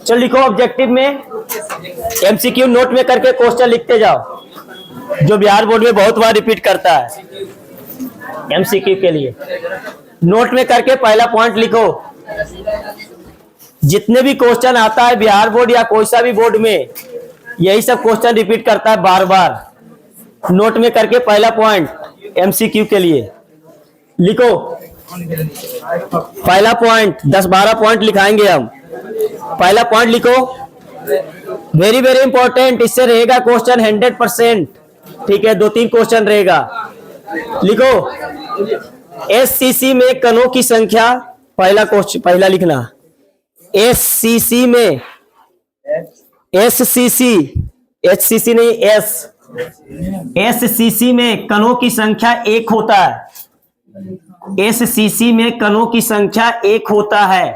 चलो लिखो ऑब्जेक्टिव में एमसीक्यू नोट में करके क्वेश्चन लिखते जाओ, जो बिहार बोर्ड में बहुत बार रिपीट करता है। एमसीक्यू के लिए नोट में करके पहला पॉइंट लिखो। जितने भी क्वेश्चन आता है बिहार बोर्ड या कोई सा भी बोर्ड में, यही सब क्वेश्चन रिपीट करता है बार बार। नोट में करके पहला पॉइंट एमसीक्यू के लिए लिखो। पहला पॉइंट 10-12 पॉइंट लिखाएंगे हम। पहला पॉइंट लिखो, वेरी वेरी इंपॉर्टेंट, इससे रहेगा क्वेश्चन 100%। ठीक है, 2-3 क्वेश्चन रहेगा। लिखो, एससीसी में कणों की संख्या, पहला क्वेश्चन पहला लिखना। एससीसी में, एससीसी, एचसीसी नहीं, एससीसी में कणों की संख्या 1 होता है। एससीसी में कणों की संख्या 1 होता है।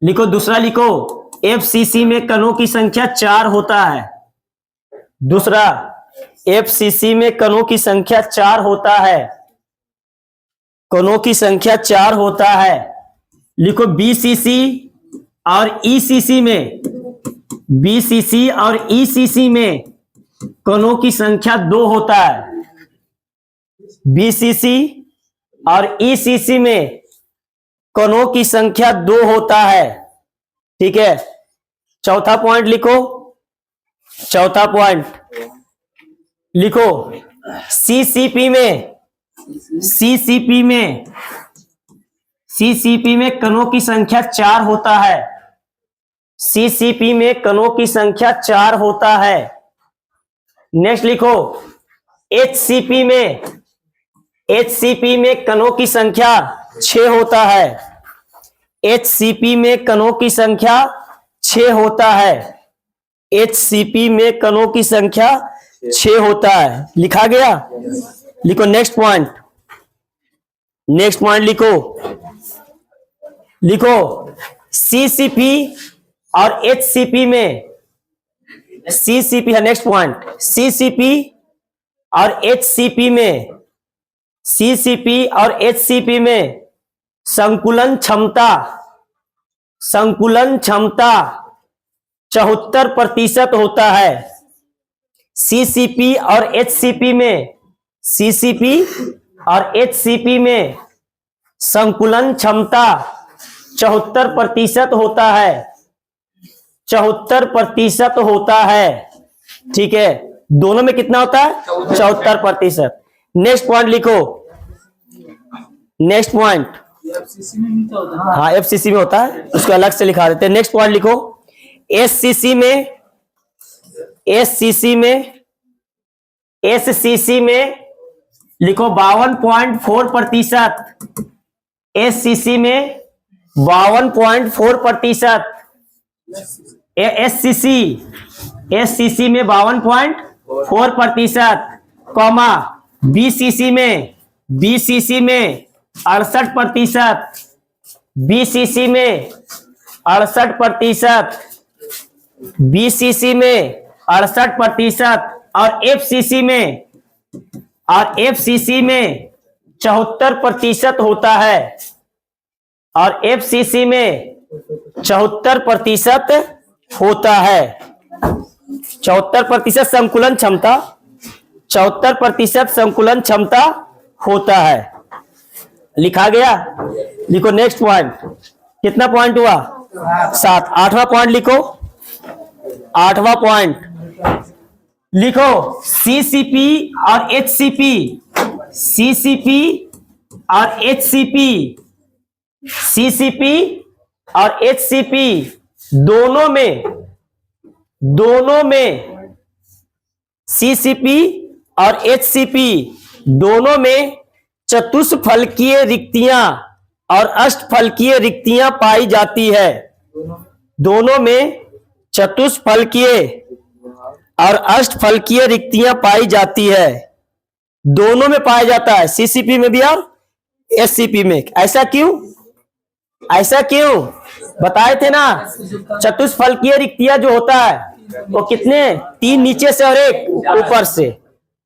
लिखो दूसरा लिखो, एफसीसी में कणों की संख्या 4 होता है। दूसरा, एफसीसी में कणों की संख्या 4 होता है। कणों की संख्या 4 होता है। लिखो बीसीसी और ईसीसी में, बीसीसी और ईसीसी में कणों की संख्या 2 होता है। बीसीसी और ईसीसी में कणों की संख्या 2 होता है। ठीक है, चौथा पॉइंट लिखो। चौथा पॉइंट लिखो, सीसीपी में, सीसीपी में, सीसीपी में कणों की संख्या 4 होता है। सीसीपी में कणों की संख्या 4 होता है। नेक्स्ट लिखो, एचसीपी में, एचसीपी में कणों की संख्या 6 होता है। एचसीपी में कणों की संख्या 6 होता है। एचसीपी में कणों की संख्या 6 होता है। लिखा गया? लिखो नेक्स्ट पॉइंट। नेक्स्ट पॉइंट लिखो, लिखो सीसीपी और एचसीपी में, सीसीपी है नेक्स्ट पॉइंट, सीसीपी और एचसीपी में, सीसीपी और एचसीपी में संकुलन क्षमता, संकुलन क्षमता 74% होता है। सीसीपी और एचसीपी में, सीसीपी और एचसीपी में संकुलन क्षमता 74% होता है। 74% होता है। ठीक है, दोनों में कितना होता है? 74%। नेक्स्ट पॉइंट लिखो, नेक्स्ट पॉइंट, हाँ एफसीसी में होता है, उसको अलग से लिखा देते हैं। नेक्स्ट पॉइंट लिखो, एससीसी में, एससीसी में, एससीसी में लिखो 52.4%। एससीसी में 52.4%। एससीसी, एससीसी में 52.4%, कॉमा बीसीसी में, बीसीसी में 68%, बीसीसी में 68%, बीसीसी में 68% और एफसीसी में, और एफसीसी में 74% होता है। और एफसीसी में 74% होता है। 74% संकुलन क्षमता, 74% संकुलन क्षमता होता है। लिखा गया? लिखो नेक्स्ट पॉइंट। कितना पॉइंट हुआ? 7। 8वां पॉइंट लिखो। 8वां पॉइंट लिखो, सीसीपी और एचसीपी, सीसीपी और एचसीपी, सीसीपी और एचसीपी दोनों में, दोनों में, सीसीपी और एचसीपी दोनों में चतुष्फलकीय रिक्तियां और अष्टफलकीय रिक्तियां पाई जाती है। दोनों में चतुष्फलकीय और अष्टफलकीय रिक्तियां पाई जाती है। दोनों में पाया जाता है, सीसीपी में भी और एससीपी में। ऐसा क्यों? ऐसा क्यों बताए थे ना? चतुष्फलकीय रिक्तियां जो होता है वो कितने? 3 नीचे से और 1 ऊपर से।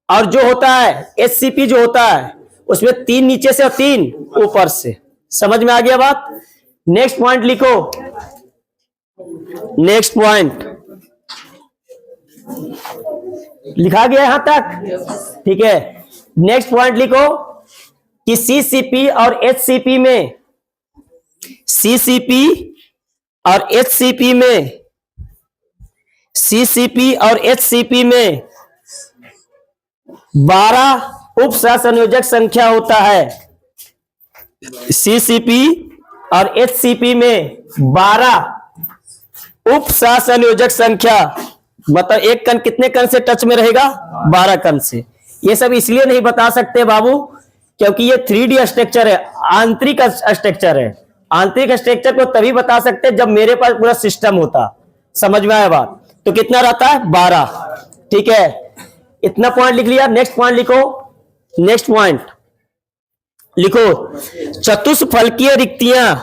और जो होता है एचसीपी जो होता है उसमें 3 नीचे से और 3 ऊपर से। समझ में आ गया बात? नेक्स्ट पॉइंट लिखो, नेक्स्ट पॉइंट लिखा गया यहां तक, ठीक है। नेक्स्ट पॉइंट लिखो कि सीसीपी और एचसीपी में, सीसीपी और एचसीपी में, सीसीपी और एचसीपी में 12 उप सहसंयोजक संख्या होता है। सीसीपी और एचसीपी में 12 उप सहसंयोजक संख्या, मतलब एक कण कितने कण से टच में रहेगा? 12 कण से। ये सब इसलिए नहीं बता सकते बाबू क्योंकि ये 3D स्ट्रक्चर है, आंतरिक स्ट्रक्चर है। आंतरिक स्ट्रक्चर को तभी बता सकते हैं जब मेरे पास पूरा सिस्टम होता। समझ में आया बात? तो कितना रहता है? 12। ठीक है, इतना पॉइंट लिख लिया। नेक्स्ट पॉइंट लिखो, नेक्स्ट पॉइंट लिखो, चतुष्फलकीय रिक्तियां,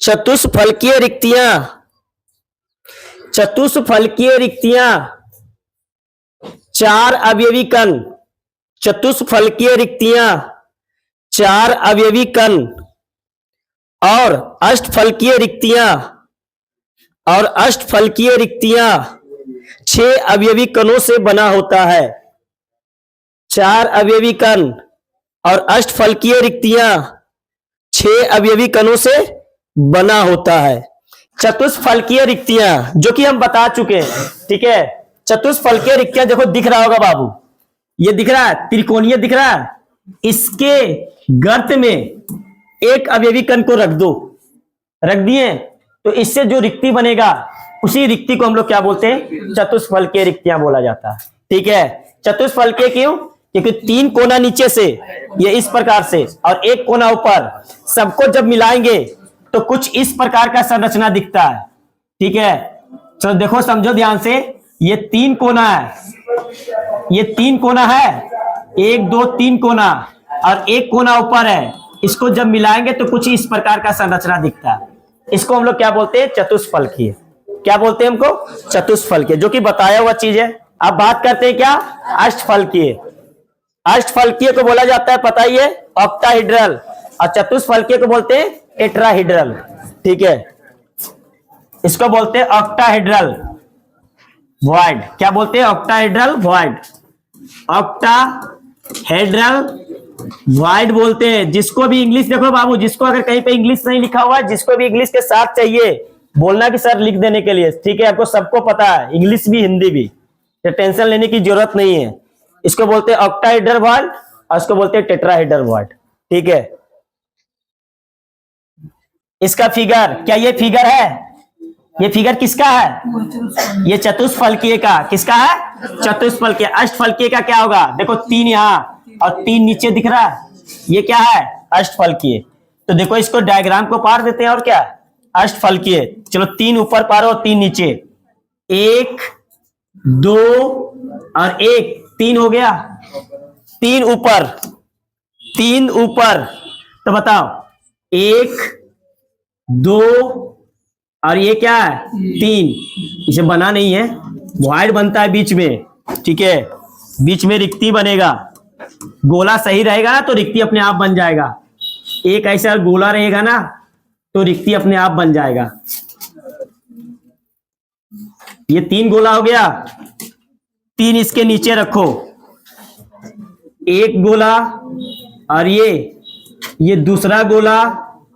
चतुष्फलकीय रिक्तियां, चतुष्फलकीय रिक्तियां 4 अवयवी कण, चतुष्फलकीय रिक्तियां 4 अवयवी कण और अष्टफलकीय रिक्तियां, और अष्टफलकीय रिक्तियां 6 अवयवी कणों से बना होता है। 4 अवयवी कण और अष्टफलकीय रिक्तियां 6 अवयवी कणों से बना होता है। चतुष्फलकीय रिक्तियां जो कि हम बता चुके हैं, ठीक है। चतुष्फलकीय रिक्तियां देखो दिख रहा होगा बाबू, ये दिख रहा है, त्रिकोणीय दिख रहा है। इसके गर्त में एक अवयवी कण को रख दो, रख दिए तो इससे जो रिक्ति बनेगा उसी रिक्ति को हम लोग क्या बोलते हैं? चतुष्फलकीय रिक्तियां बोला जाता है। ठीक है, चतुष्फलकीय क्यों? क्योंकि 3 कोना नीचे से, ये इस प्रकार से, और एक कोना ऊपर, सबको जब मिलाएंगे तो कुछ इस प्रकार का संरचना दिखता है। ठीक है, चलो देखो समझो ध्यान से, ये 3 कोना है, ये 3 कोना है, 1 2 3 कोना, और एक कोना ऊपर है। इसको जब मिलाएंगे तो कुछ इस प्रकार का संरचना दिखता है। इसको हम लोग क्या बोलते हैं? चतुष्फलकीय। क्या बोलते हैं हमको? चतुष्फलकीय, जो कि बताया हुआ चीज है। अब बात करते हैं क्या? अष्टफलकीय। अष्टफलकीय को बोला जाता है, पता ही है, ऑक्टाहेड्रल, और चतुष्फलकीय को बोलते हैं टेट्राहेड्रल। ठीक है, इसको बोलते हैं ऑक्टाहेड्रल वॉइड। क्या बोलते हैं? ऑक्टाहेड्रल वॉइड, ऑक्टाहेड्रल वॉइड बोलते हैं। जिसको भी इंग्लिश, देखो बाबू, जिसको अगर कहीं पे इंग्लिश नहीं लिखा हुआ है, जिसको भी इंग्लिश के साथ चाहिए बोलना कि सर लिख देने के लिए, ठीक है, आपको सबको पता है, इंग्लिश भी हिंदी भी, तो टेंशन लेने की जरूरत नहीं है। इसको बोलते हैं ऑक्टाहेड्रल वॉइड और इसको बोलते हैं टेट्राहेड्रल वॉइड। ठीक है, इसका फिगर, क्या ये फिगर है? ये फिगर किसका है? ये चतुष्फलकीय का। किसका है? चतुष्फलकीय। अष्टफलकीय का क्या होगा? देखो 3 यहां और 3 नीचे दिख रहा है, ये क्या है? अष्टफलकीय। तो देखो इसको डायग्राम को पार देते हैं, और क्या? अष्टफलकीय। चलो 3 ऊपर पारो, 3 नीचे, 1 2 और 1, 3 हो गया। 3 ऊपर, 3 ऊपर, तो बताओ 1 2 और ये क्या है? 3। इसे बना नहीं है, वॉइड बनता है बीच में। ठीक है, बीच में रिक्ति बनेगा। गोला सही रहेगा ना तो रिक्ति अपने आप बन जाएगा। एक ऐसा गोला रहेगा ना तो रिक्ति अपने आप बन जाएगा। ये 3 गोला हो गया, 3 इसके नीचे रखो, 1 गोला, और ये दूसरा गोला,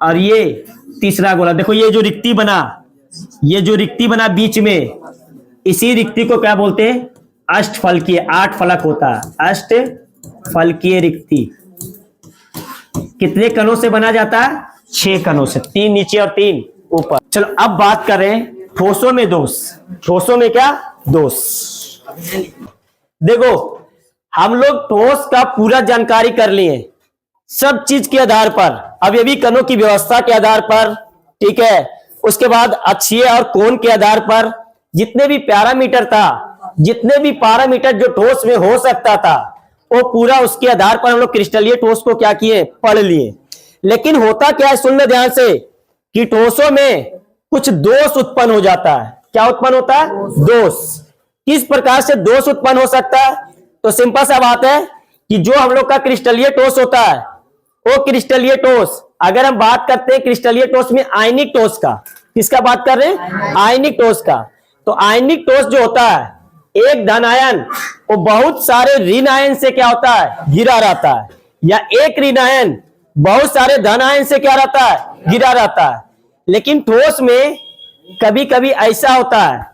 और ये तीसरा गोला। देखो ये जो रिक्ति बना, ये जो रिक्ति बना बीच में, इसी रिक्ति को क्या बोलते हैं? अष्टफलकीय। 8 फलक होता है, अष्टफलकीय रिक्ति। कितने कणों से बना जाता है? 6 कणों से, 3 नीचे और 3 ऊपर। चलो अब बात करें ठोसों में दोष। ठोसों में क्या दोष? देखो हम लोग ठोस का पूरा जानकारी कर लिए, सब चीज के आधार पर, अवयवी कणों की व्यवस्था के आधार पर, ठीक है। उसके बाद अक्षीय और कोण के आधार पर जितने भी पैरामीटर था, जितने भी पैरामीटर जो ठोस में हो सकता था, वो पूरा उसके आधार पर हम लोग क्रिस्टलीय ठोस को क्या किए? पढ़ लिए। लेकिन होता क्या है, सुन ले ध्यान से, कि ठोसों में कुछ दोष उत्पन्न हो जाता है। क्या उत्पन्न होता है? दोष। किस प्रकार से दोष उत्पन्न हो सकता है? तो सिंपल सा बात है कि जो हम लोग का क्रिस्टलीय ठोस होता है, वो क्रिस्टलीय ठोस, अगर हम बात करते हैं क्रिस्टलीय ठोस में आयनिक ठोस का, किसका बात कर रहे हैं? आयनिक ठोस का। तो आयनिक ठोस जो होता है, एक धन आयन वो बहुत सारे ऋण आयन से क्या होता है? घिरा रहता है, या एक ऋण आयन बहुत सारे धन आयन से क्या रहता है? घिरा रहता है। लेकिन ठोस में कभी कभी ऐसा होता है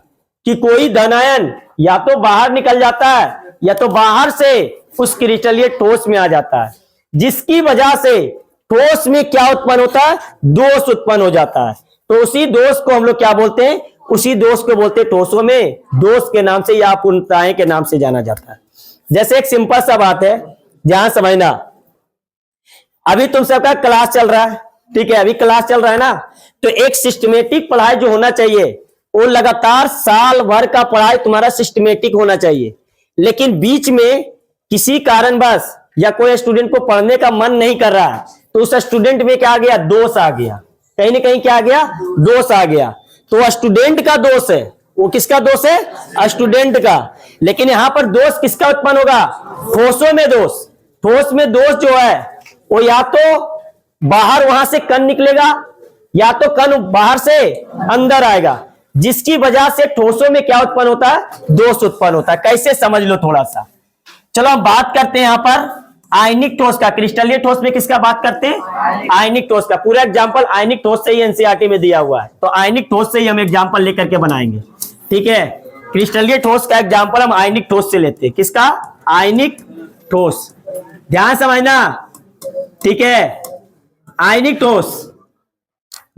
कि कोई धन आयन या तो बाहर निकल जाता है या तो बाहर से उस क्रिस्टलीय ठोस में आ जाता है, जिसकी वजह से ठोस में क्या उत्पन्न होता है? दोष उत्पन्न हो जाता है। तो उसी दोष को हम लोग क्या बोलते हैं? उसी दोष को बोलते हैं ठोसों में दोष के नाम से या अपूर्णताएं के नाम से जाना जाता है। जैसे एक सिंपल सा बात है, ध्यान समझना। अभी तुम सबका क्लास चल रहा है, ठीक है, अभी क्लास चल रहा है ना, तो एक सिस्टमेटिक पढ़ाई जो होना चाहिए वो लगातार साल भर का पढ़ाई तुम्हारा सिस्टमेटिक होना चाहिए। लेकिन बीच में किसी कारणवश या कोई स्टूडेंट को पढ़ने का मन नहीं कर रहा है, तो उस स्टूडेंट में क्या आ गया? दोष आ गया, कहीं ना कहीं क्या आ गया? दोष आ गया। तो स्टूडेंट का दोष है, वो किसका दोष है? स्टूडेंट का। लेकिन यहां पर दोष किसका उत्पन्न होगा? ठोसों में दोष। ठोस में दोष जो है वो या तो बाहर वहां से कण निकलेगा या तो कण बाहर से अंदर आएगा, जिसकी वजह से ठोसों में क्या उत्पन्न होता है? दोष उत्पन्न होता है। कैसे समझ लो थोड़ा सा। चलो हम बात करते हैं यहां पर आयनिक ठोस का। क्रिस्टलीय ठोस में किसका बात करते हैं? आयनिक ठोस का। पूरा एग्जांपल आयनिक ठोस से ही एनसीईआरटी में दिया हुआ है, तो आयनिक ठोस से ही हम एग्जांपल लेकर के बनाएंगे, ठीक है। क्रिस्टलीय ठोस का एग्जांपल हम आयनिक ठोस से लेते हैं। किसका? आयनिक ठोस। ध्यान समझना, ठीक है। आयनिक ठोस,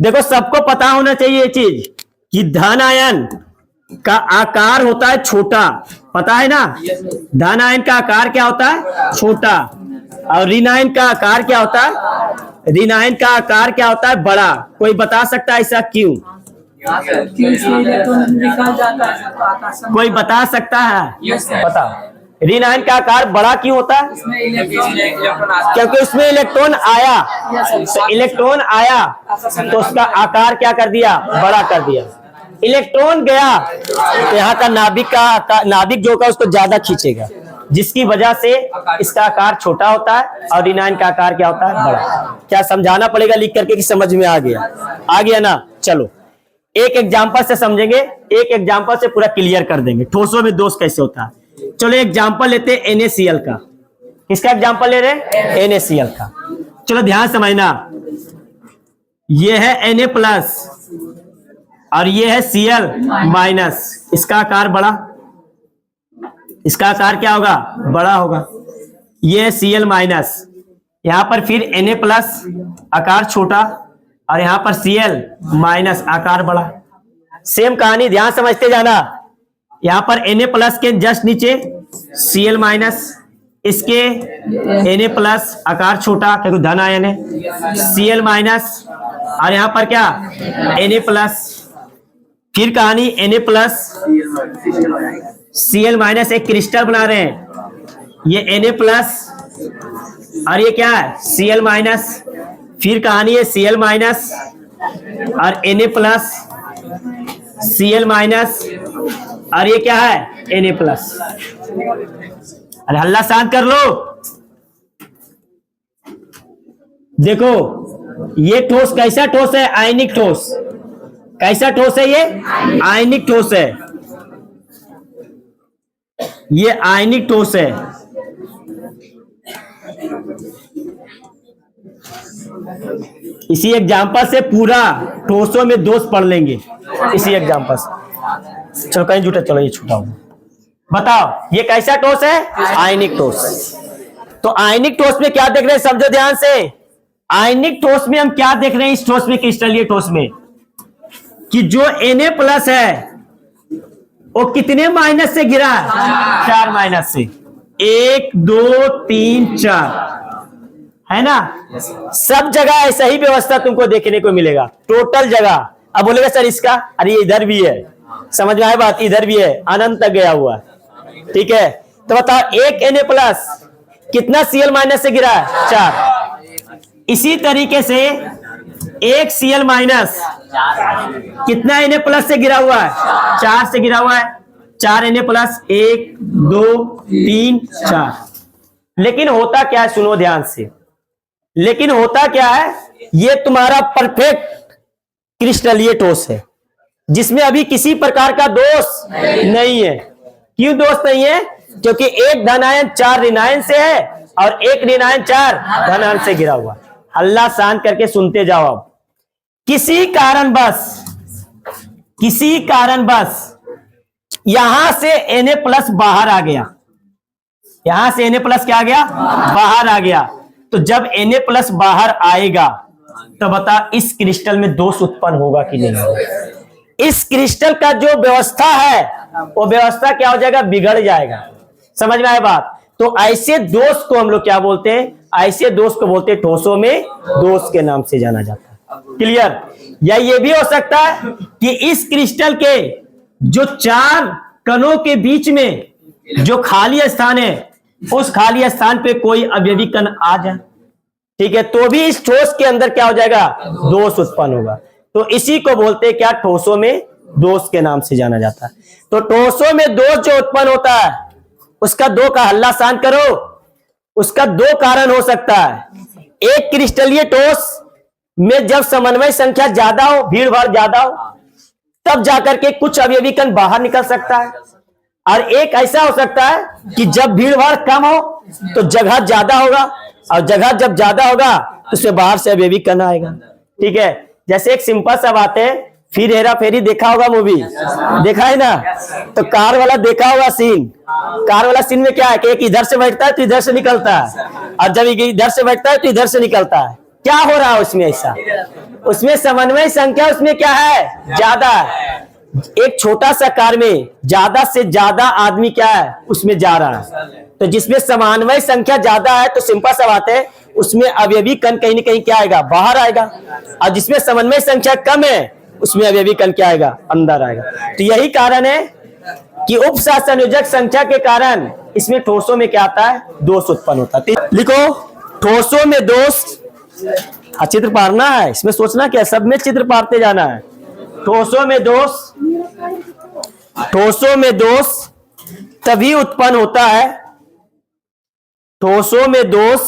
देखो सबको पता होना चाहिए ये चीज कि धन आयन का आकार होता है छोटा, पता है ना? धन आयन का आकार क्या होता है? छोटा। और ऋण आयन का आकार क्या होता है? ऋण आयन का आकार क्या होता है? बड़ा। कोई बता सकता है ऐसा क्यों? कोई बता सकता है? बता। ऋण आयन का आकार बड़ा क्यों होता है? क्योंकि उसमें इलेक्ट्रॉन आया, तो इलेक्ट्रॉन आया तो उसका आकार क्या कर दिया? बड़ा कर दिया। इलेक्ट्रॉन गया तो यहाँ का नाभिक जो का उसको ज्यादा खींचेगा, जिसकी वजह से इसका आकार छोटा होता है और ऋण आयन का आकार क्या होता है? बड़ा। क्या समझाना पड़ेगा लिख करके कि समझ में आ गया? आ गया ना? चलो एक एग्जांपल से समझेंगे, एक एग्जांपल से पूरा क्लियर कर देंगे ठोसों में दोष कैसे होता है। चलो एग्जांपल लेते हैं NaCl का। किसका एग्जांपल ले रहे हैं? NaCl का। चलो ध्यान समझना, ये है Na+ और ये है Cl-। इसका आकार बड़ा, इसका आकार क्या होगा? बड़ा होगा। ये है Cl-। यहां पर फिर Na+ आकार छोटा और यहां पर Cl- आकार बड़ा। सेम कहानी, ध्यान समझते जाना। यहां पर Na+ के जस्ट नीचे Cl-, इसके Na+ आकार छोटा क्योंकि धन आयन है, Cl- और यहां पर क्या? Na+। फिर कहानी Na+ Cl- एक क्रिस्टल बना रहे हैं, ये Na+ और ये क्या है? Cl-। फिर कहानी है Cl- और Na+, Cl- और ये क्या है? Na+। अरे हल्ला शांत कर लो। देखो ये ठोस कैसा ठोस है? आयनिक ठोस। कैसा ठोस है ये? आयनिक ठोस है। ये आयनिक ठोस है। इसी एग्जांपल से पूरा ठोसों में दोष पढ़ लेंगे, इसी एग्जांपल से। चलो कहीं झूठा, चलो ये छूटा हूं। बताओ ये कैसा ठोस है? आयनिक ठोस। तो आयनिक ठोस में क्या देख रहे हैं? समझो ध्यान से। आयनिक ठोस में हम क्या देख रहे हैं? इस ठोस में, क्रिस्टलीय ठोस में, कि जो Na+ है वो कितने माइनस से गिरा है? 4 माइनस से। 1 2 3 4 है ना? सब जगह ऐसा ही व्यवस्था तुमको देखने को मिलेगा, टोटल जगह। अब बोलेगा सर इसका, अरे इधर भी है, समझ में आए बात? इधर भी है, अनंत तक गया हुआ, ठीक है। तो बताओ एक Na+ कितना Cl- से गिरा है? 4। इसी तरीके से एक Cl- कितना Na+ से गिरा हुआ है? 4 से गिरा हुआ है। 4 Na+, 1 2 3 4। लेकिन होता क्या है? सुनो ध्यान से। लेकिन होता क्या है? ये तुम्हारा परफेक्ट क्रिस्टलीय ठोस है, जिसमें अभी किसी प्रकार का दोष नहीं है। क्यों दोष नहीं है? क्योंकि एक धनायन 4 ऋणायन से है और एक ऋणायन 4 धनायन से घिरा हुआ। हल्ला शांत करके सुनते जाओ। अब किसी कारणवश यहां से Na+ बाहर आ गया, यहां से Na+ क्या आ गया? बाहर आ गया। तो जब Na+ बाहर आएगा तो बता इस क्रिस्टल में दोष उत्पन्न होगा कि नहीं होगा? इस क्रिस्टल का जो व्यवस्था है वो व्यवस्था क्या हो जाएगा? बिगड़ जाएगा। समझ में आया बात? तो ऐसे दोष को हम लोग क्या बोलते हैं? ऐसे दोष को बोलते हैं ठोसों में दोष के नाम से जाना जाता है। क्लियर? या ये भी हो सकता है कि इस क्रिस्टल के जो 4 कणों के बीच में जो खाली स्थान है, उस खाली स्थान पे कोई अवयवी कण आ जाए, ठीक है, तो भी इस ठोस के अंदर क्या हो जाएगा? दोष उत्पन्न होगा। तो इसी को बोलते हैं क्या? ठोसों में दोष के नाम से जाना जाता है। तो ठोसों में दोष जो उत्पन्न होता है उसका 2 का हल्ला शांत करो। उसका 2 कारण हो सकता है। एक क्रिस्टलीय ठोस में जब समन्वय संख्या ज्यादा हो, भीड़ भाड़ ज्यादा हो, तब जाकर के कुछ अवयवी कण बाहर निकल सकता है। और एक ऐसा हो सकता है कि जब भीड़ भाड़ कम हो तो जगह ज्यादा होगा, और जगह जब ज्यादा होगा तो उसमें बाहर से अवयवी कण आएगा। ठीक है, जैसे एक सिंपल सा बात है, फिर हेरा फेरी देखा होगा, मूवी देखा है ना? तो कार वाला देखा होगा सीन। कार वाला सीन में क्या है कि एक इधर से बैठता है तो इधर से निकलता है, और जब इधर से बैठता है तो इधर से निकलता है। क्या हो रहा है उसमें? ऐसा उसमें समन्वय संख्या उसमें क्या है? ज्यादा है। एक छोटा सा कार में ज्यादा से ज्यादा आदमी क्या है? उसमें जा रहा है। तो जिसमें समन्वय संख्या ज्यादा है तो सिंपल सा बात है, उसमें अवयवी कण कहीं न कहीं क्या आएगा? बाहर आएगा। और जिसमें समन्वय संख्या कम है उसमें अवयवी कण क्या आएगा? अंदर आएगा। तो यही कारण है कि उपसंयोजक संख्या के कारण इसमें ठोसों में क्या आता है? दोष उत्पन्न होता है। लिखो, ठोसों में दोष। चित्र पारना है, इसमें सोचना क्या, सब में चित्र पारते जाना है। ठोसों में दोष तभी उत्पन्न होता है, ठोसों में दोष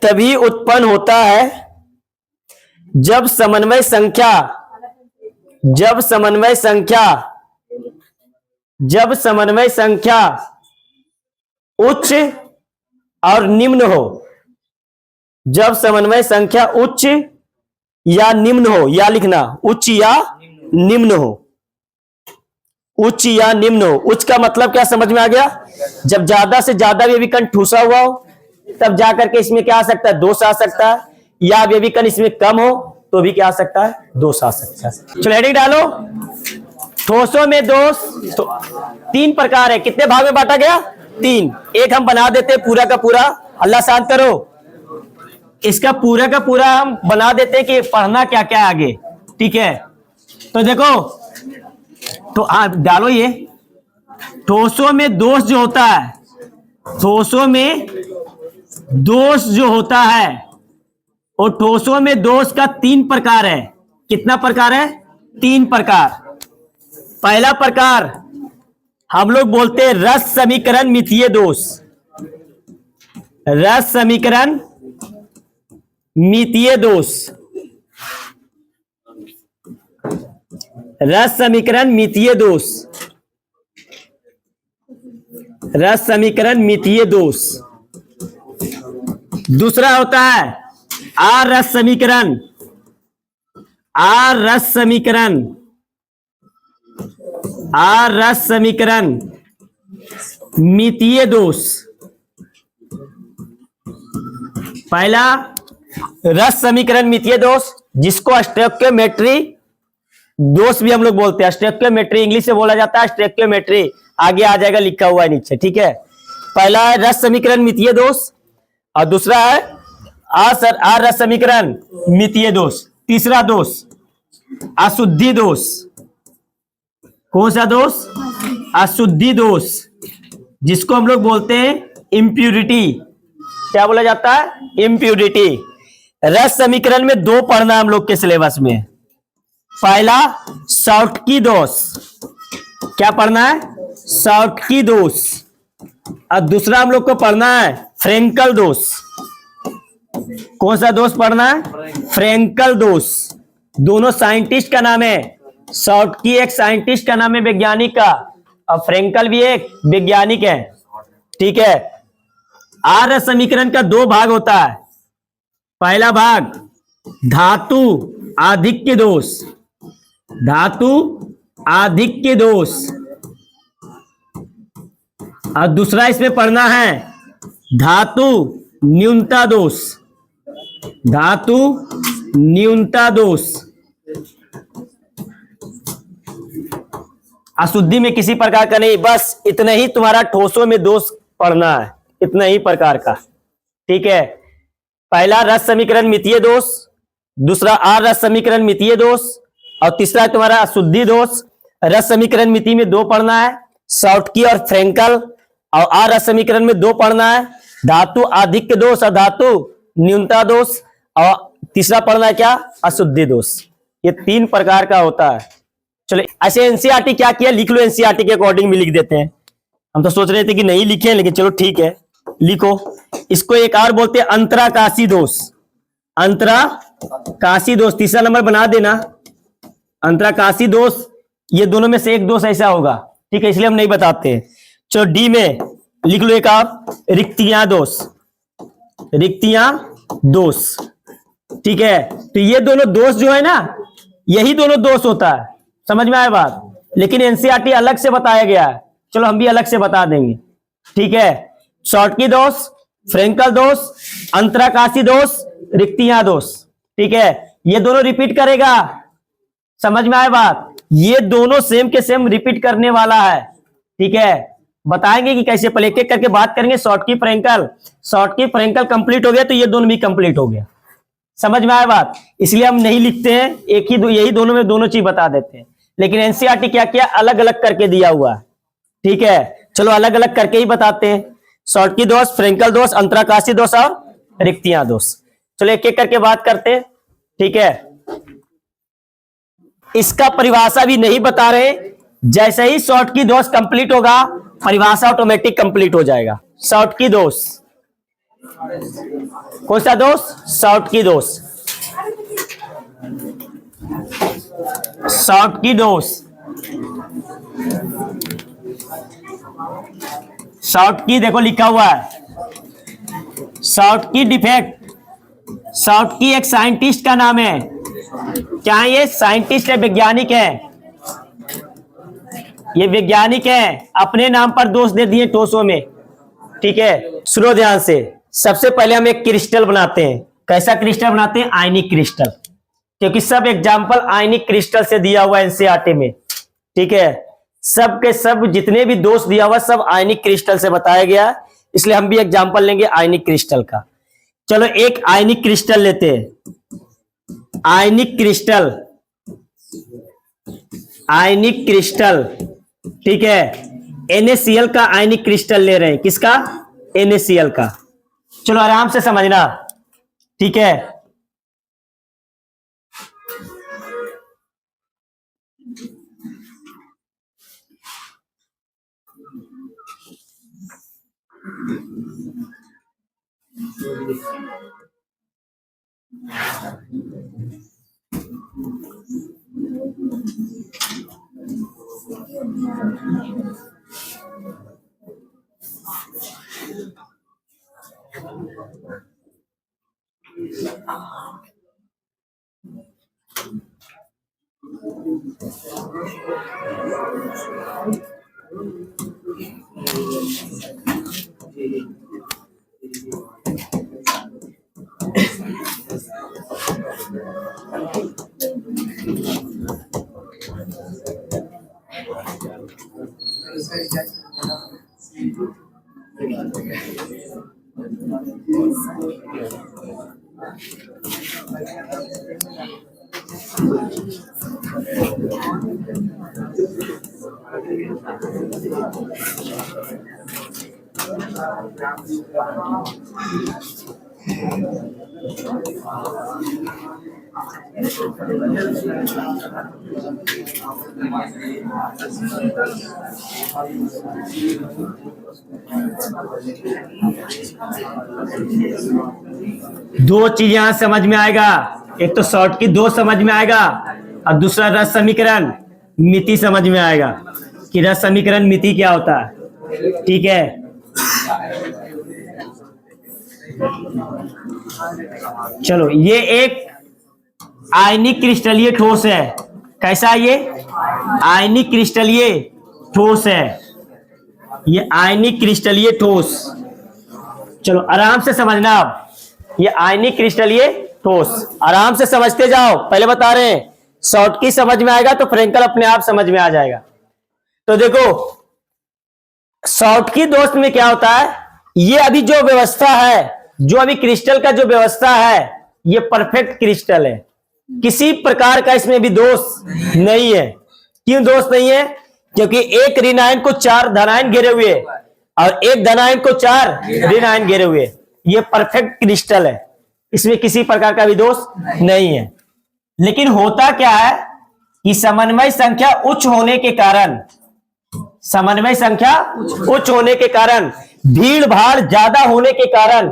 तभी उत्पन्न होता है जब समन्वय संख्या उच्च और निम्न हो। जब समन्वय संख्या उच्च या निम्न हो, या लिखना उच्च या निम्न हो। उच्च या निम्न हो। उच्च का मतलब क्या समझ में आ गया? जब ज्यादा से ज्यादा अवयवी कण ठूसा हुआ हो तब जाकर के इसमें क्या आ सकता है? दोष आ सकता है। या अवयवी कण इसमें कम हो तो भी क्या आ सकता है? दोष आ सकता है। चलो हेडिंग डालो। ठोसों में दोष तो 3 प्रकार है। कितने भाग में बांटा गया? 3। एक हम बना देते हैं पूरा का पूरा। अल्लाह शांत करो। इसका पूरा का पूरा हम बना देते हैं कि पढ़ना क्या क्या आगे। ठीक है, तो देखो, तो आप डालो ये। ठोसों में दोष जो होता है, ठोसों में दोष जो होता है, और ठोसों में दोष का 3 प्रकार है। कितना प्रकार है? 3 प्रकार। पहला प्रकार हम लोग बोलते हैं रस समीकरण मितीय दोष। रस समीकरण मितीय दोष। रस समीकरण मितीय दोष। रस समीकरण मितीय दोष। दूसरा होता है आर रस समीकरण। आर रस समीकरण। आर रस समीकरण मितीय दोष। पहला रस समीकरण मितीय दोष, जिसको स्टोइकियोमेट्री दोष भी हम लोग बोलते हैं। स्टोइकियोमेट्री इंग्लिश से बोला जाता है। स्टोइकियोमेट्री आगे आ जाएगा, लिखा हुआ है नीचे। ठीक है, पहला है रस समीकरण मितीय दोष, और दूसरा है आर रस समीकरण मितीय दोष। तीसरा दोष अशुद्धि दोष। कौन सा दोष? अशुद्धि दोष, जिसको हम लोग बोलते हैं इम्प्यूरिटी। क्या बोला जाता है? इम्प्यूरिटी। रस समीकरण में 2 पढ़ना हम लोग के सिलेबस में। पहला शॉर्टकी दोष। क्या पढ़ना है? शॉर्टकी दोष। और दूसरा हम लोग को पढ़ना है फ्रेंकल दोष। कौन सा दोष पढ़ना है? फ्रेंकल दोष। दोनों साइंटिस्ट का नाम है। शॉर्टकी एक साइंटिस्ट का नाम है, वैज्ञानिक का, और फ्रेंकल भी एक वैज्ञानिक है। ठीक है। आर्य समीकरण का दो भाग होता है। पहला भाग धातु आधिक्य दोष, धातु आधिक्य दोष, और दूसरा इसमें पढ़ना है धातु न्यूनता दोष, धातु न्यूनता दोष। अशुद्धि में किसी प्रकार का नहीं, बस इतना ही तुम्हारा ठोसों में दोष पढ़ना है, इतना ही प्रकार का। ठीक है। पहला रस समीकरण मितीय दोष, दूसरा आर रस समीकरण मितीय दोष, और तीसरा तुम्हारा अशुद्धि दोष। रस समीकरण मिति में दो पढ़ना है, शॉर्टकी और फ्रेंकल, और आर रस समीकरण में दो पढ़ना है, धातु आधिक्य दोष और धातु न्यूनता दोष, और तीसरा पढ़ना है क्या, अशुद्धि दोष। ये तीन प्रकार का होता है। चलो ऐसे एनसीईआरटी क्या किया, लिख लो, एनसीईआरटी के अकॉर्डिंग भी लिख देते हैं। हम तो सोच रहे थे कि नहीं लिखे, लेकिन चलो ठीक है लिखो। इसको एक और बोलते हैं अंतराकाशी दोष, अंतराकाशी दोष। तीसरा नंबर बना देना, अंतराकाशी दोष। ये दोनों में से एक दोष ऐसा होगा, ठीक है, इसलिए हम नहीं बताते। चलो डी में लिख लो एक और रिक्तियां दोष, रिक्तियां दोष। ठीक है। तो ये दोनों दोष जो है ना, यही दोनों दोष होता है। समझ में आया बात? लेकिन एनसीईआरटी अलग से बताया गया है, चलो हम भी अलग से बता देंगे। ठीक है। शॉर्टकी दोष, फ्रेंकल दोष, अंतराकाशी दोष, रिक्तियां दोष। ठीक है। ये दोनों रिपीट करेगा। समझ में आया बात? ये दोनों सेम के सेम रिपीट करने वाला है। ठीक है। बताएंगे कि कैसे, पहले एक एक करके बात करेंगे। शॉर्टकी फ्रेंकल, शॉर्टकी फ्रेंकल कंप्लीट हो गया तो ये दोनों भी कंप्लीट हो गया। समझ में आया बात? इसलिए हम नहीं लिखते हैं, एक ही यही दोनों में दोनों चीज बता देते हैं। लेकिन एनसीईआरटी क्या किया, अलग अलग करके दिया हुआ है। ठीक है। चलो अलग अलग करके ही बताते हैं। शॉर्टकी दोष, फ्रेंकल दोष, अंतराकाशी दोष और रिक्तियां दोष। चलो एक एक करके बात करते हैं। ठीक है। इसका परिभाषा भी नहीं बता रहे, जैसे ही शॉर्टकी दोष कंप्लीट होगा परिभाषा ऑटोमेटिक कंप्लीट हो जाएगा। शॉर्टकी दोष, कौन सा दोष? शॉर्टकी दोष, शॉर्टकी दोष, शॉर्टकी देखो लिखा हुआ है, शॉर्टकी डिफेक्ट। शॉर्टकी एक साइंटिस्ट का नाम है। क्या है ये? साइंटिस्ट है, वैज्ञानिक है। ये वैज्ञानिक है, अपने नाम पर दोष दे दिए ठोसों में। ठीक है। सुनो ध्यान से। सबसे पहले हम एक क्रिस्टल बनाते हैं। कैसा क्रिस्टल बनाते हैं? आयनिक क्रिस्टल, क्योंकि सब एग्जाम्पल आयनिक क्रिस्टल से दिया हुआ है एनसीईआरटी में। ठीक है। सब के सब जितने भी दोष दिया हुआ सब आयनिक क्रिस्टल से बताया गया, इसलिए हम भी एग्जाम्पल लेंगे आयनिक क्रिस्टल का। चलो एक आयनिक क्रिस्टल लेते हैं। आयनिक क्रिस्टल, आयनिक क्रिस्टल। ठीक है। NaCl का आयनिक क्रिस्टल ले रहे हैं। किसका? NaCl का। चलो आराम से समझना। ठीक है। दो चीज यहां समझ में आएगा, एक तो शॉर्ट की दो समझ में आएगा और दूसरा रस समीकरण मिति समझ में आएगा कि रस समीकरण मिति क्या होता है। ठीक है, चलो ये एक आयनिक क्रिस्टलीय ठोस है। कैसा ये आयनिक क्रिस्टलीय ठोस है, ये आयनिक क्रिस्टलीय ठोस। चलो आराम से समझना, अब ये आयनिक क्रिस्टलीय ठोस आराम से समझते जाओ। पहले बता रहे हैं शॉर्ट की समझ में आएगा तो फ्रेंकल अपने आप समझ में आ जाएगा। तो देखो शॉर्ट की दोस्त में क्या होता है, ये अभी जो व्यवस्था है, जो अभी क्रिस्टल का जो व्यवस्था है, ये परफेक्ट क्रिस्टल है, किसी प्रकार का इसमें भी दोष नहीं है। क्यों दोष नहीं है? क्योंकि एक ऋणायन को 4 धनायन घेरे हुए और एक धनायन को 4 ऋणायन घेरे हुए, ये परफेक्ट क्रिस्टल है, इसमें किसी प्रकार का भी दोष नहीं है। लेकिन होता क्या है कि समन्वय संख्या उच्च होने के कारण, समन्वय संख्या उच्च होने के कारण, भीड़ भाड़ ज्यादा होने के कारण,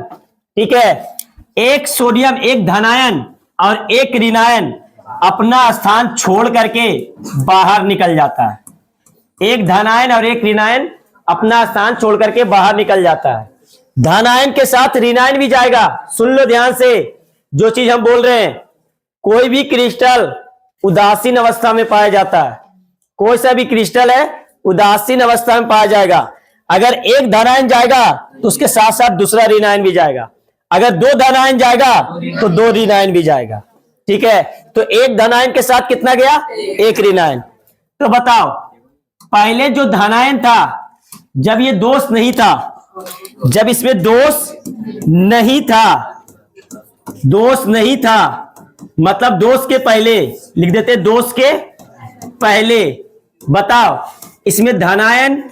ठीक है, एक सोडियम, एक धनायन और एक ऋणायन अपना स्थान छोड़ करके बाहर निकल जाता है। एक धनायन और एक ऋणायन अपना स्थान छोड़ करके बाहर निकल जाता है। धनायन के साथ ऋणायन भी जाएगा। सुन लो ध्यान से जो चीज हम बोल रहे हैं, कोई भी क्रिस्टल उदासीन अवस्था में पाया जाता है, कोई सा भी क्रिस्टल है उदासीन अवस्था में पाया जाएगा। अगर एक धनायन जाएगा तो उसके साथ साथ दूसरा ऋणायन भी जाएगा, अगर 2 धनायन जाएगा तो 2 ऋणायन भी जाएगा। ठीक है, तो एक धनायन के साथ कितना गया? एक ऋणायन। तो बताओ पहले जो धनायन था, जब ये दोष नहीं था, जब इसमें दोष नहीं था, दोष नहीं था मतलब दोष के पहले लिख देते, दोष के पहले। बताओ इसमें धनायन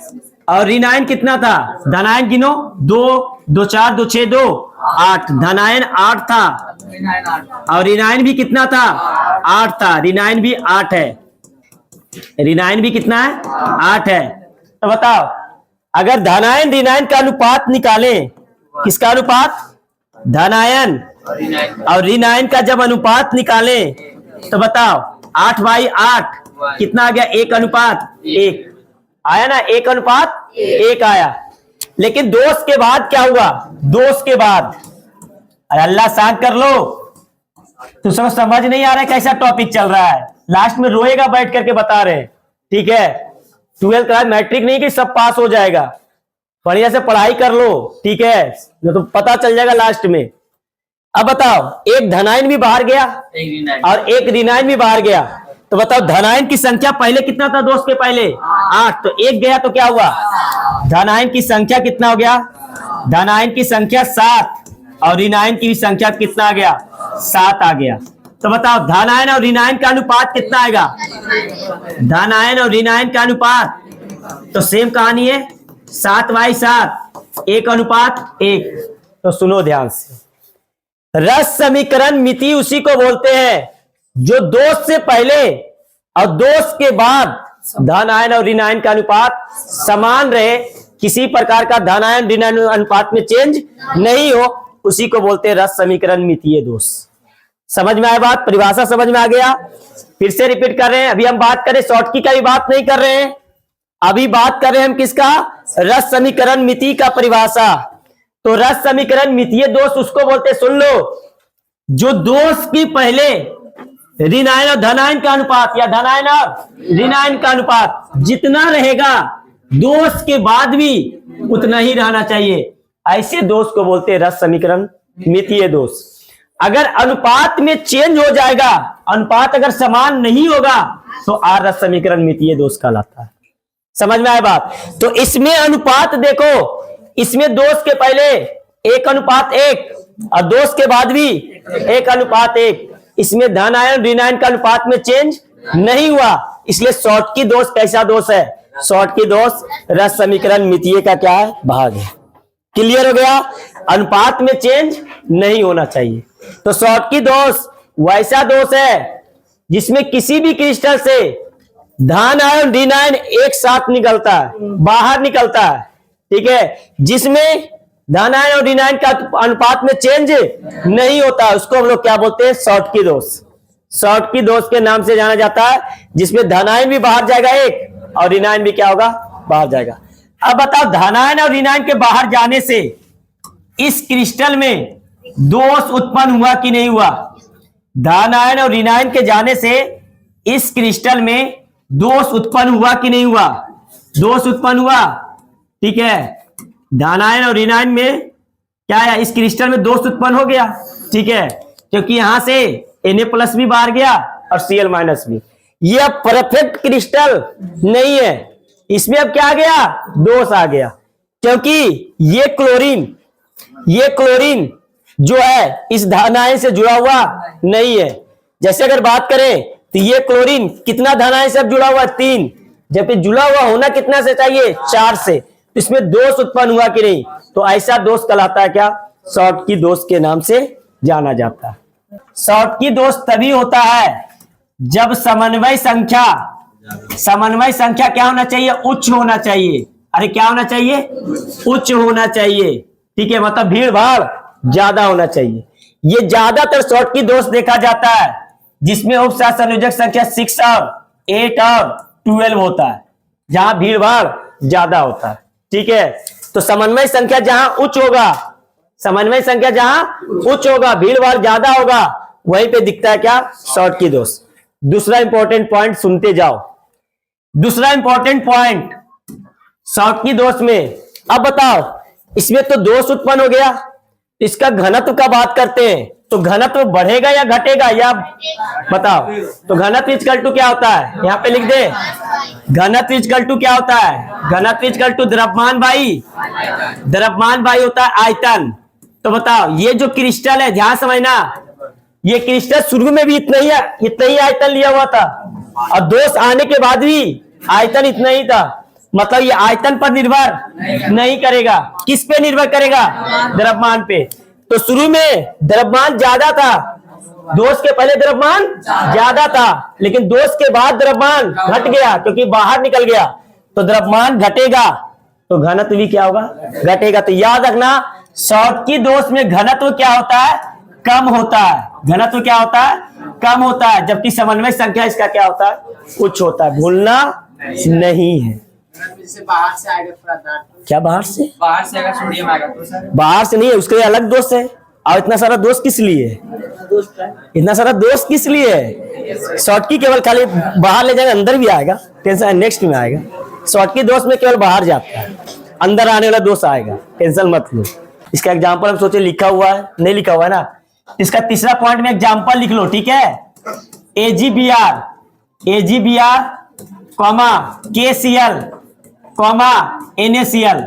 और ऋणायन कितना था? धनायन गिनो, 2 2 4 2 6 2 8, धनायन 8 था और ऋणायन भी कितना था? 8 था। ऋणायन भी 8 है, ऋणायन भी कितना है? 8 है। तो बताओ अगर धनायन ऋणायन का अनुपात निकालें, किसका अनुपात? धनायन और ऋणायन का जब अनुपात निकालें तो बताओ 8/8 कितना आ गया? 1:1 आया ना, 1:1 आया। लेकिन दोष के बाद क्या हुआ? दोष के बाद, अरे अल्लाह शांत कर लो, तो समझ नहीं आ रहा है कैसा टॉपिक चल रहा है, लास्ट में रोएगा बैठ करके बता रहे हैं। ठीक है, 12th क्लास मैट्रिक नहीं कि सब पास हो जाएगा, बढ़िया से पढ़ाई कर लो, ठीक है, तो पता चल जाएगा लास्ट में। अब बताओ एक धनायन भी बाहर गया और एक ऋणायन भी बाहर गया, तो बताओ धनायन की संख्या पहले कितना था? दोस्त के पहले 8, तो एक गया तो क्या हुआ? धनायन की संख्या कितना हो गया? धनायन की संख्या 7 और ऋणायन की संख्या कितना आ गया? 7 आ गया। तो बताओ धनायन और ऋणायन का अनुपात कितना आएगा? धनायन और ऋणायन का अनुपात तो सेम कहानी है, 7/7, 1:1। तो सुनो ध्यान से, रस समीकरण मिति उसी को बोलते हैं जो दोष से पहले और दोष के बाद धनायन और ऋणायन का अनुपात समान रहे, किसी प्रकार का धनायन ऋणायन अनुपात में चेंज नहीं हो, उसी को बोलते हैं रस समीकरण मितीय दोष। समझ में आया बात? परिभाषा समझ में आ गया? फिर से रिपीट कर रहे हैं, अभी हम बात करें शॉर्टकी का भी बात नहीं कर रहे हैं, अभी बात कर रहे हैं हम किसका? रस समीकरण मिति का परिभाषा। तो रस समीकरण मितीय दोष उसको बोलते, सुन लो, जो दोष की पहले ऋणायन और धनायन का अनुपात या धनायन और ऋणायन का अनुपात जितना रहेगा दोष के बाद भी उतना ही रहना चाहिए, ऐसे दोष को बोलते हैं रस समीकरण मितीय दोष। अगर अनुपात में चेंज हो जाएगा, अनुपात अगर समान नहीं होगा तो रस समीकरण मितीय दोष कहलाता है। समझ में आया बात? तो इसमें अनुपात देखो, इसमें दोष के पहले 1:1 और दोष के बाद भी 1:1, इसमें धनायन ऋणायन का अनुपात में चेंज नहीं हुआ, इसलिए शॉर्ट की दोष कैसा दोष है? शॉर्ट की दोष रस समीकरण मितीय का क्या है? भाग है। क्लियर हो गया? अनुपात में चेंज नहीं होना चाहिए। तो शॉर्ट की दोष वैसा दोष है जिसमें किसी भी क्रिस्टल से धन आयन ऋण आयन एक साथ निकलता है, बाहर निकलता है। ठीक है, जिसमें धन आयन और ऋण आयन का अनुपात में चेंज नहीं होता, उसको हम लोग क्या बोलते हैं? शॉर्टकी दोष। शॉर्टकी दोष के नाम से जाना जाता है, जिसमें धन आयन भी बाहर जाएगा एक और ऋण आयन भी क्या होगा? बाहर जाएगा। अब बताओ, धन आयन और ऋण आयन के बाहर जाने से इस क्रिस्टल में दोष उत्पन्न हुआ कि नहीं हुआ? धन आयन और ऋण आयन के जाने से इस क्रिस्टल में दोष उत्पन्न हुआ कि नहीं हुआ? दोष उत्पन्न हुआ। ठीक है, धन आयन और ऋण आयन में क्या है? इस क्रिस्टल में दोष उत्पन्न हो गया। ठीक है, क्योंकि यहां से Na+ भी बाहर गया और Cl- भी। ये अब परफेक्ट क्रिस्टल नहीं है, इसमें अब क्या आ गया? दोष आ गया, क्योंकि ये क्लोरीन जो है इस धन आयन से जुड़ा हुआ नहीं है। जैसे अगर बात करें तो ये क्लोरीन कितना धन आयन से जुड़ा हुआ? 3, जबकि जुड़ा हुआ होना कितना से चाहिए? 4 से। तो इसमें दोष उत्पन्न हुआ कि नहीं? तो ऐसा दोष कहलाता है क्या? शॉर्टकी दोष के नाम से जाना जाता है। शॉर्टकी दोष तभी होता है जब समन्वय संख्या क्या होना चाहिए? उच्च होना चाहिए। अरे क्या होना चाहिए? उच्च होना चाहिए। ठीक है, मतलब भीड़ भाड़ ज्यादा होना चाहिए। ये ज्यादातर शॉर्टकी दोष देखा जाता है जिसमें उपसहसंयोजक संयोजक संख्या 6 और 8 और 12 होता है, जहां भीड़ भाड़ ज्यादा होता है। ठीक है, तो समन्वय संख्या जहां उच्च होगा, भीड़ भाड़ ज्यादा होगा, वहीं पे दिखता है क्या? शॉर्टकी दोष। दूसरा इंपॉर्टेंट पॉइंट सुनते जाओ। दूसरा इंपॉर्टेंट पॉइंट शॉर्टकी दोष में, अब बताओ, इसमें तो दोष उत्पन्न हो गया, इसका घनत्व का बात करते हैं, तो घनत्व बढ़ेगा या घटेगा? या बताओ, तो घनत्व इक्वल टू क्या होता है? यहां पे लिख दे, घनत्व इक्वल टू क्या होता है? घनत्व इक्वल टू द्रव्यमान बाई होता है आयतन। तो बताओ, ये जो क्रिस्टल है, ध्यान समझना, ये क्रिस्टल शुरू में भी इतना ही आयतन लिया हुआ था, और दोष आने के बाद भी आयतन इतना ही था। मतलब ये आयतन पर निर्भर नहीं करेगा। किस पे निर्भर करेगा? द्रव्यमान पे। तो शुरू में द्रव्यमान ज्यादा था, दोष के पहले द्रव्यमान ज्यादा था, लेकिन दोष के बाद द्रव्यमान घट गया क्योंकि बाहर निकल गया। तो द्रव्यमान घटेगा तो घनत्व भी क्या होगा? घटेगा। तो याद रखना, शॉर्टकी दोष में घनत्व क्या होता है? कम होता है। घनत्व क्या होता है? कम होता है, जबकि समन्वय संख्या इसका क्या होता है? उच्च होता है। भूलना नहीं है। बाहर से आएगा थोड़ा, क्या बाहर से आएगा सोडियम आएगा तो सर बाहर से नहीं है, उसके लिए अलग दोष है। और इतना सारा दोष किस लिए है? इतना सारा दोष किस लिए है? शॉर्टकी केवल खाली बाहर ले जाएगा, अंदर भी आएगा, टेंशन नेक्स्ट में आएगा। शॉर्टकी दोष में केवल बाहर जाता है, अंदर आने वाला दोष आएगा, टेंशन मत लो। इसका एग्जाम्पल हम सोचे लिखा हुआ है, नहीं लिखा हुआ है ना। इसका तीसरा पॉइंट में एग्जाम्पल लिख लो, ठीक है। AgBr comma KCl comma NaCl,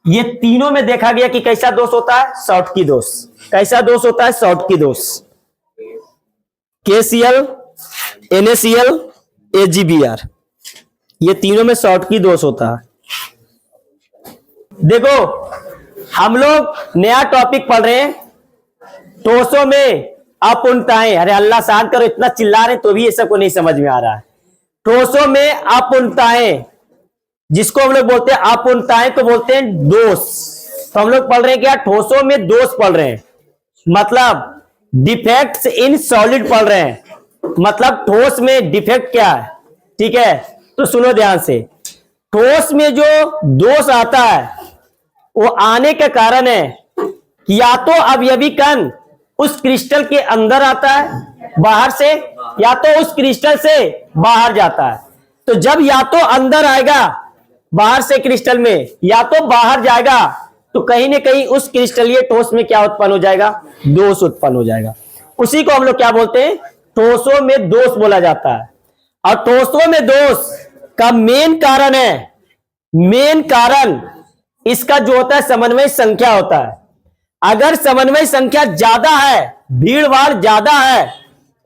ये तीनों में देखा गया कि कैसा दोष होता है? शॉर्टकी दोष। कैसा दोष होता है? शॉर्टकी दोष। KCl, NaCl, AgBr, ये तीनों में शॉर्टकी दोष होता है। देखो, हम लोग नया टॉपिक पढ़ रहे हैं, ठोसों में अपूर्णताएं। अरे अल्लाह शांत करो, इतना चिल्ला रहे तो भी ये सबको नहीं समझ में आ रहा है। ठोसों में अपूर्णताएं, जिसको हम लोग बोलते हैं अपूर्णताएं, तो बोलते हैं दोष। तो हम लोग पढ़ रहे हैं क्या? ठोसों में दोष पढ़ रहे हैं, मतलब डिफेक्ट्स इन सॉलिड पढ़ रहे हैं। मतलब ठोस में डिफेक्ट क्या है, ठीक है। तो सुनो ध्यान से, ठोस में जो दोष आता है वो आने का कारण है कि या तो अवयवी कण उस क्रिस्टल के अंदर आता है बाहर से, या तो उस क्रिस्टल से बाहर जाता है। तो जब या तो अंदर आएगा बाहर से क्रिस्टल में, या तो बाहर जाएगा, तो कहीं ना कहीं उस क्रिस्टलीय ठोस में क्या उत्पन्न हो जाएगा? दोष उत्पन्न हो जाएगा। उसी को हम लोग क्या बोलते हैं? ठोसों में दोष बोला जाता है। और ठोसों में दोष का मेन कारण है, मेन कारण इसका जो होता है समन्वय संख्या होता है। अगर समन्वय संख्या ज्यादा है, भीड़ भाड़ ज्यादा है,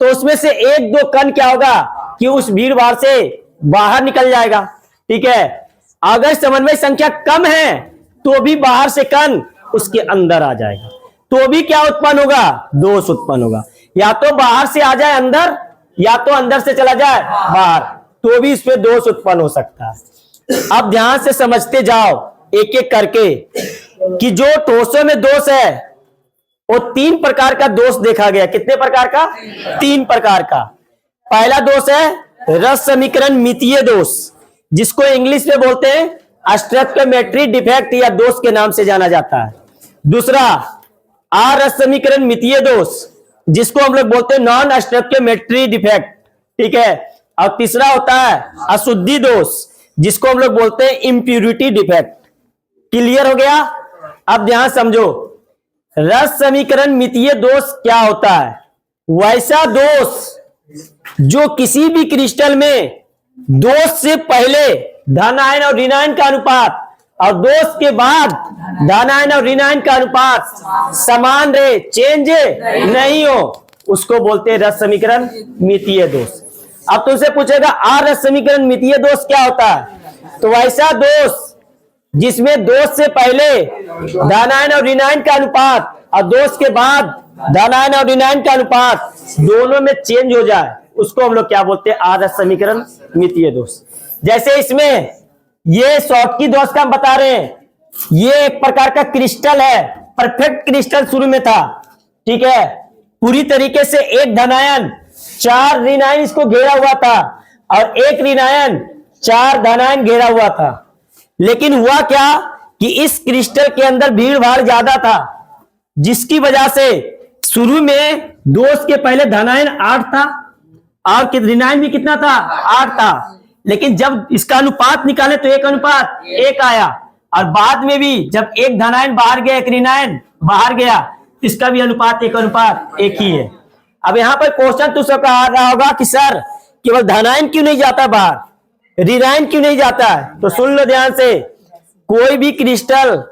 तो उसमें से एक दो कण क्या होगा कि उस भीड़ भाड़ से बाहर निकल जाएगा, ठीक है। अगर समन्वय संख्या कम है तो भी बाहर से कण उसके अंदर आ जाएगा, तो भी क्या उत्पन्न होगा? दोष उत्पन्न होगा। या तो बाहर से आ जाए अंदर या तो अंदर से चला जाए बाहर, तो भी इसमें दोष उत्पन्न हो सकता है। अब ध्यान से समझते जाओ एक एक करके कि जो ठोसों में दोष है वो 3 प्रकार का दोष देखा गया। कितने प्रकार का? 3 प्रकार का। पहला दोष है रस समीकरण मितीय दोष, जिसको इंग्लिश में बोलते हैं स्टोइकियोमेट्री डिफेक्ट या दोष के नाम से जाना जाता है। दूसरा अरस समीकरण मितीय दोष, जिसको हम लोग बोलते हैं नॉन स्टोइकियोमेट्री डिफेक्ट, ठीक है। और तीसरा होता है अशुद्धि दोष, जिसको हम लोग बोलते हैं इम्प्यूरिटी डिफेक्ट। क्लियर हो गया? अब ध्यान समझो, रस समीकरण मितीय दोष क्या होता है? वैसा दोष जो किसी भी क्रिस्टल में दोष से पहले धन आयन और ऋण आयन का अनुपात और दोष के बाद धन आयन और ऋण आयन का अनुपात समान रहे, चेंज नहीं हो, उसको बोलते हैं रस समीकरण मितीय दोष। अब तुमसे पूछेगा अरस समीकरण मितीय दोष क्या होता है? तो वैसा दोष जिसमें दोष से पहले धन आयन और ऋण आयन का अनुपात और दोष के बाद धन आयन और ऋण आयन का अनुपात दोनों में चेंज हो जाए, उसको हम लोग क्या बोलते हैं? अरस समीकरण मितीय दोष। जैसे इसमें ये शॉर्टकी दोष का हम बता रहे हैं, ये एक प्रकार का क्रिस्टल है, परफेक्ट क्रिस्टल शुरू में था, ठीक है। पूरी तरीके से एक धनायन 4 ऋण आयन इसको घेरा हुआ था और एक ऋण आयन 4 धनायन घेरा हुआ था। लेकिन हुआ क्या कि इस क्रिस्टल के अंदर भीड़ भाड़ ज्यादा था, जिसकी वजह से शुरू में दोष के पहले धनायन 8 था और ऋणायन भी कितना था? 8 था। लेकिन जब इसका अनुपात निकाले तो 1:1 आया, और बाद में भी जब एक धनायन बाहर गया एक ऋणायन बाहर गया, इसका भी अनुपात 1:1 ही है। अब यहां पर क्वेश्चन तो सबका आ रहा होगा कि सर केवल धनायन क्यों नहीं जाता बाहर, ऋणायन क्यों नहीं जाता है? तो सुन लो ध्यान से, कोई भी क्रिस्टल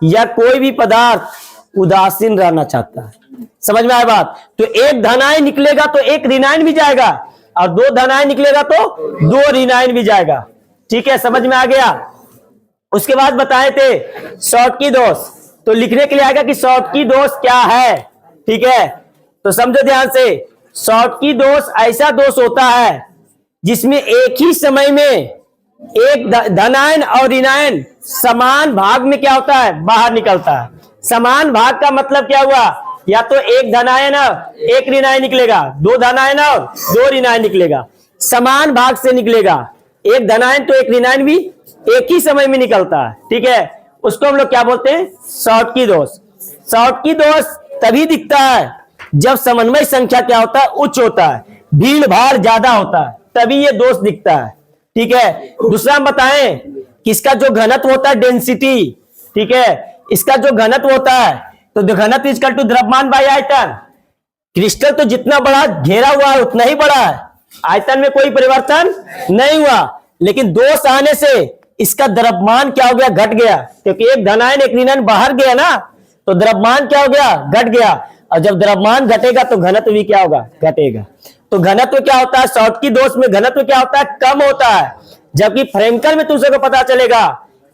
या कोई भी पदार्थ उदासीन रहना चाहता है। समझ में आया बात? तो एक धनायन निकलेगा तो एक ऋणायन भी जाएगा, और 2 धनायन निकलेगा तो 2 ऋणायन भी जाएगा। ठीक है, समझ में आ गया? उसके बाद बताए थे शॉर्टकी दोष, तो लिखने के लिए आएगा कि शॉर्टकी दोष क्या है। ठीक है, तो समझो ध्यान से, शॉर्टकी दोष ऐसा दोष होता है जिसमें एक ही समय में एक धनायन और ऋणायन समान भाग में क्या होता है? बाहर निकलता है। समान भाग का मतलब क्या हुआ? या तो एक धनायन और एक ऋणायन निकलेगा, 2 धनायन और 2 ऋणायन निकलेगा, समान भाग से निकलेगा। एक धनायन तो एक ऋणायन भी एक ही समय में निकलता है। ठीक है, उसको हम लोग क्या बोलते हैं? शॉर्टकी दोष। शॉर्टकी दोष तभी दिखता है जब समन्वय संख्या क्या होता है? उच्च होता है, भीड़ भाड़ ज्यादा होता है, तभी ये दोष दिखता है। ठीक है, दूसरा हम बताएं कि इसका जो घनत्व होता है डेंसिटी, ठीक है, इसका जो घनत्व होता है तो घनत्व इक्वल टू द्रव्यमान बाय आयतन। क्रिस्टल तो जितना बड़ा घेरा हुआ है उतना ही बड़ा है, आयतन में कोई परिवर्तन नहीं हुआ, लेकिन दोष आने से इसका द्रव्यमान क्या हो गया? घट गया, क्योंकि एक धनायन एक ऋणायन बाहर गया ना, तो द्रव्यमान क्या हो गया? घट गया। और जब द्रव्यमान घटेगा तो घनत्व भी क्या होगा? घटेगा। तो घनत्व क्या होता है? शॉर्टकी दोष में घनत्व क्या होता है? कम होता है। जबकि फ्रेंकल में तुमसे को पता चलेगा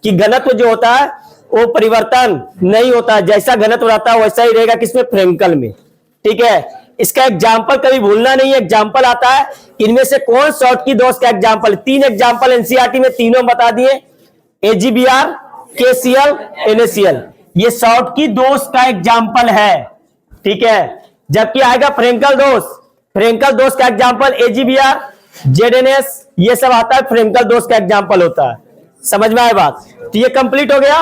कि घनत्व जो होता है वो परिवर्तन नहीं होता है, जैसा घनत्व रहता है वैसा ही रहेगा। किसमें? फ्रेंकल में। ठीक है, इसका एग्जाम्पल कभी भूलना नहीं है। एग्जाम्पल आता है, इनमें से कौन शॉर्टकी दोष का एग्जाम्पल? 3 एग्जाम्पल एनसीईआरटी में तीनों बता दिए, AgBr, KCl, NaCl, ये शॉर्टकी दोष का एग्जाम्पल है। ठीक है, जबकि आएगा फ्रेंकल दोष, फ्रेंकल दोष का एग्जाम्पल AgBr, ZnS, ये सब आता है फ्रेंकल दोष का एग्जाम्पल होता है। समझ में आए बात? तो ये कंप्लीट हो गया।